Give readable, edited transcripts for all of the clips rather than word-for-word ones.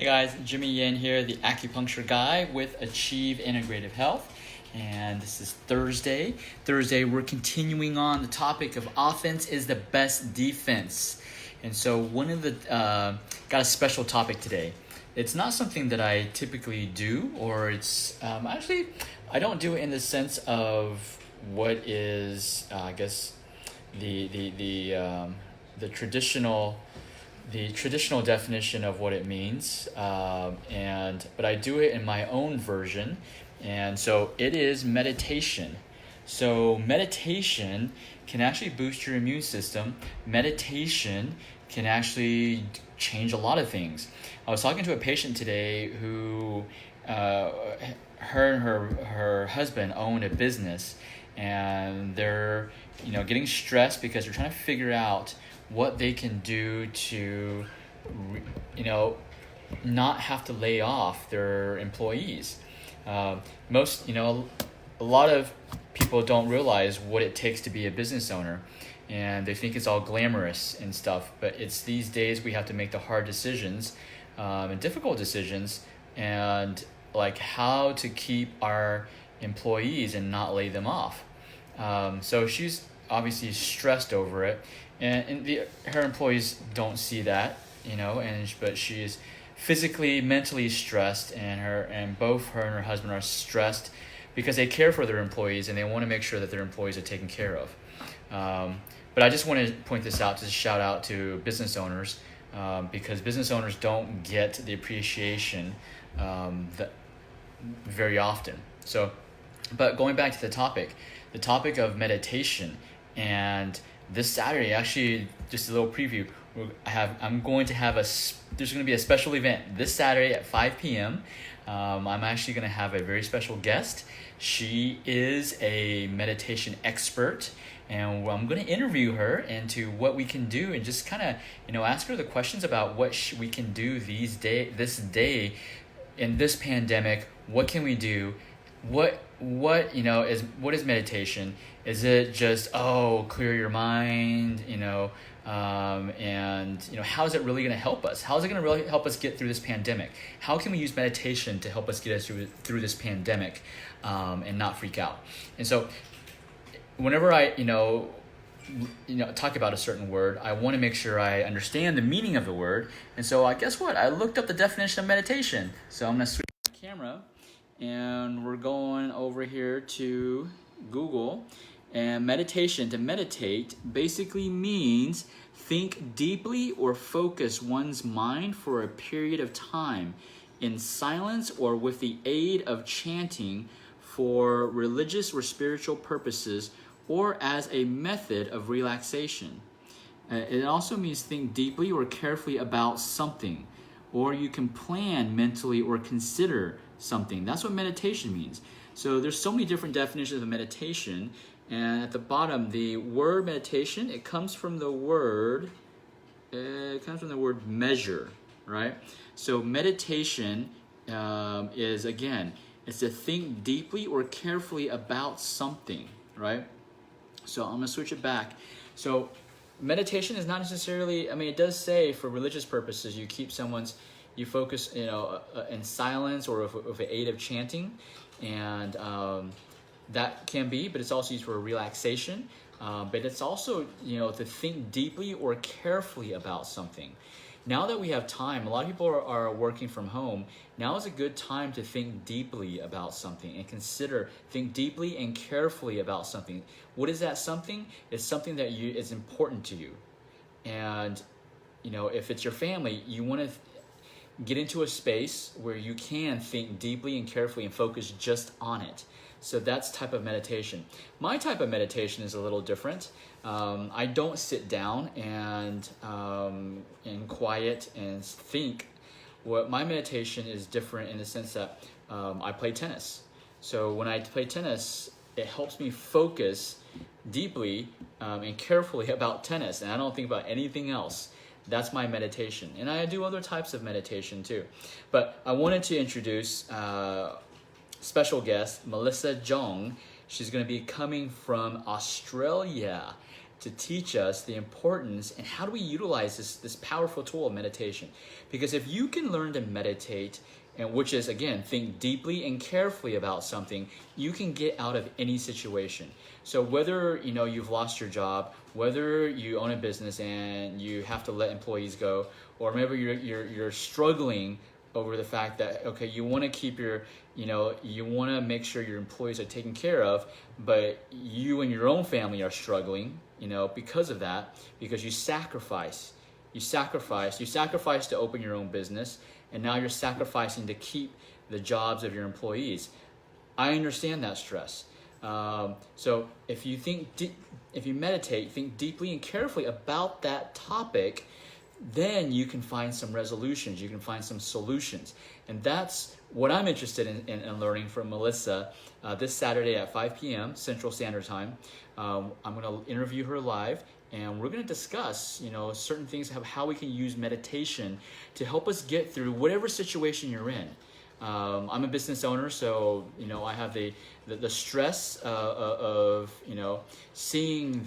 Hey guys, Jimmy Yin here, the acupuncture guy with Achieve Integrative Health. And this is Thursday. We're continuing on the topic of offense is the best defense. And so got a special topic today. It's not something that I typically do, or it's actually, I don't do it in the sense of what is, I guess, the traditional definition of what it means, but I do it in my own version, and so it is meditation. So meditation can actually boost your immune system. Meditation can actually change a lot of things. I was talking to a patient today who her and her husband own a business, and they're getting stressed because they're trying to figure out what they can do to not have to lay off their employees. A lot of people don't realize what it takes to be a business owner, and they think it's all glamorous and stuff, but it's these days we have to make the hard decisions and difficult decisions, and like how to keep our employees and not lay them off. So she's obviously stressed over it, and her employees don't see that, but she is physically, mentally stressed, and both her and her husband are stressed because they care for their employees and they want to make sure that their employees are taken care of. But I just want to point this out to shout out to business owners, because business owners don't get the appreciation that very often. So, but going back to the topic of meditation, and this Saturday, actually, just a little preview, there's going to be a special event this Saturday at 5 p.m. I'm actually going to have a very special guest. She is a meditation expert, and I'm going to interview her into what we can do, and just kind of ask her the questions about what we can do this day in this pandemic. What can we do? What is meditation? Is it just clear your mind, and how is it really going to help us? How is it going to really help us get through this pandemic? How can we use meditation to help us get us through this pandemic, and not freak out? And so whenever I talk about a certain word, I want to make sure I understand the meaning of the word. And so guess what? I looked up the definition of meditation. So I'm going to switch the camera, and we're going over here to Google. And meditation, to meditate, basically means think deeply or focus one's mind for a period of time in silence or with the aid of chanting for religious or spiritual purposes, or as a method of relaxation. It also means think deeply or carefully about something, or you can plan mentally or consider something. That's what meditation means. So there's so many different definitions of meditation, and at the bottom, the word meditation, it comes from the word measure, right? So meditation is, again, it's to think deeply or carefully about something, right? So I'm gonna switch it back. So meditation is not necessarily, it does say for religious purposes, you focus, in silence or with the aid of chanting, and that can be, but it's also used for relaxation. But it's also, to think deeply or carefully about something. Now that we have time, a lot of people are working from home. Now is a good time to think deeply about something and think deeply and carefully about something. What is that something? It's something that is important to you. And, if it's your family, you want to get into a space where you can think deeply and carefully and focus just on it. So that's type of meditation. My type of meditation is a little different. I don't sit down and quiet and think. My meditation is different in the sense that I play tennis. So when I play tennis, it helps me focus deeply and carefully about tennis, and I don't think about anything else. That's my meditation. And I do other types of meditation too. But I wanted to introduce special guest, Melissa Jong. She's going to be coming from Australia to teach us the importance and how do we utilize this powerful tool of meditation. Because if you can learn to meditate, and which is, again, think deeply and carefully about something, you can get out of any situation. So whether you've lost your job, whether you own a business and you have to let employees go, or maybe you're struggling over the fact that, okay, you want to keep you want to make sure your employees are taken care of, but you and your own family are struggling, because of that, because you sacrifice to open your own business, and now you're sacrificing to keep the jobs of your employees. I understand that stress. So if you meditate, think deeply and carefully about that topic, then you can find some resolutions, you can find some solutions. And that's what I'm interested in learning from Melissa this Saturday at 5 p.m. Central Standard Time. I'm going to interview her live, and we're going to discuss, certain things, how we can use meditation to help us get through whatever situation you're in. I'm a business owner, so I have the stress of seeing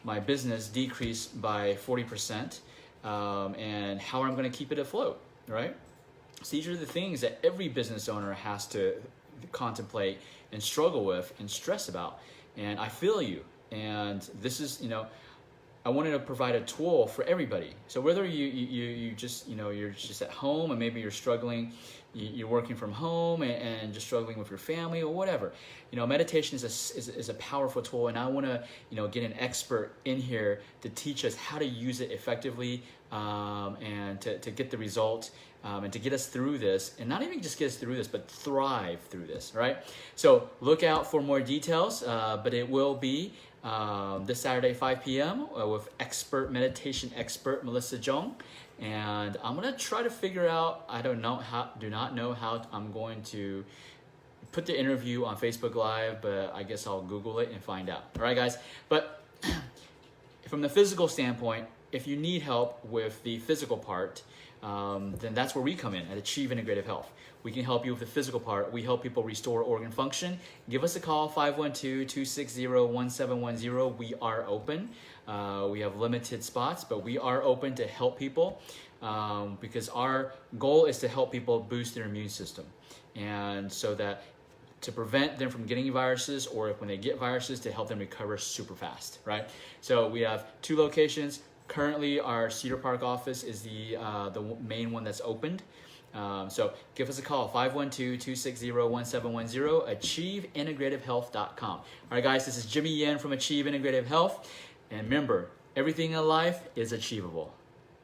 my business decrease by 40%, and how I'm going to keep it afloat, right? So these are the things that every business owner has to contemplate and struggle with and stress about. And I feel you. And this is, I wanted to provide a tool for everybody. So whether you just, you're just at home and maybe you're struggling, you're working from home and just struggling with your family or whatever, meditation is a powerful tool, and I want to, get an expert in here to teach us how to use it effectively, and to get the result, and to get us through this, and not even just get us through this, but thrive through this, right? So look out for more details, but it will be this Saturday, 5 p.m. With meditation expert Melissa Jong. And I'm going to try to figure out, do not know how I'm going to put the interview on Facebook Live, but I guess I'll Google it and find out. All right, guys. But from the physical standpoint, if you need help with the physical part, then that's where we come in at Achieve Integrative Health. We can help you with the physical part. We help people restore organ function. Give us a call, 512-260-1710. We are open. We have limited spots, but we are open to help people, because our goal is to help people boost their immune system. And so that to prevent them from getting viruses, or when they get viruses, to help them recover super fast, right? So we have 2 locations. Currently, our Cedar Park office is the main one that's opened. So give us a call, 512-260-1710, achieveintegrativehealth.com. All right, guys, this is Jimmy Yen from Achieve Integrative Health. And remember, everything in life is achievable.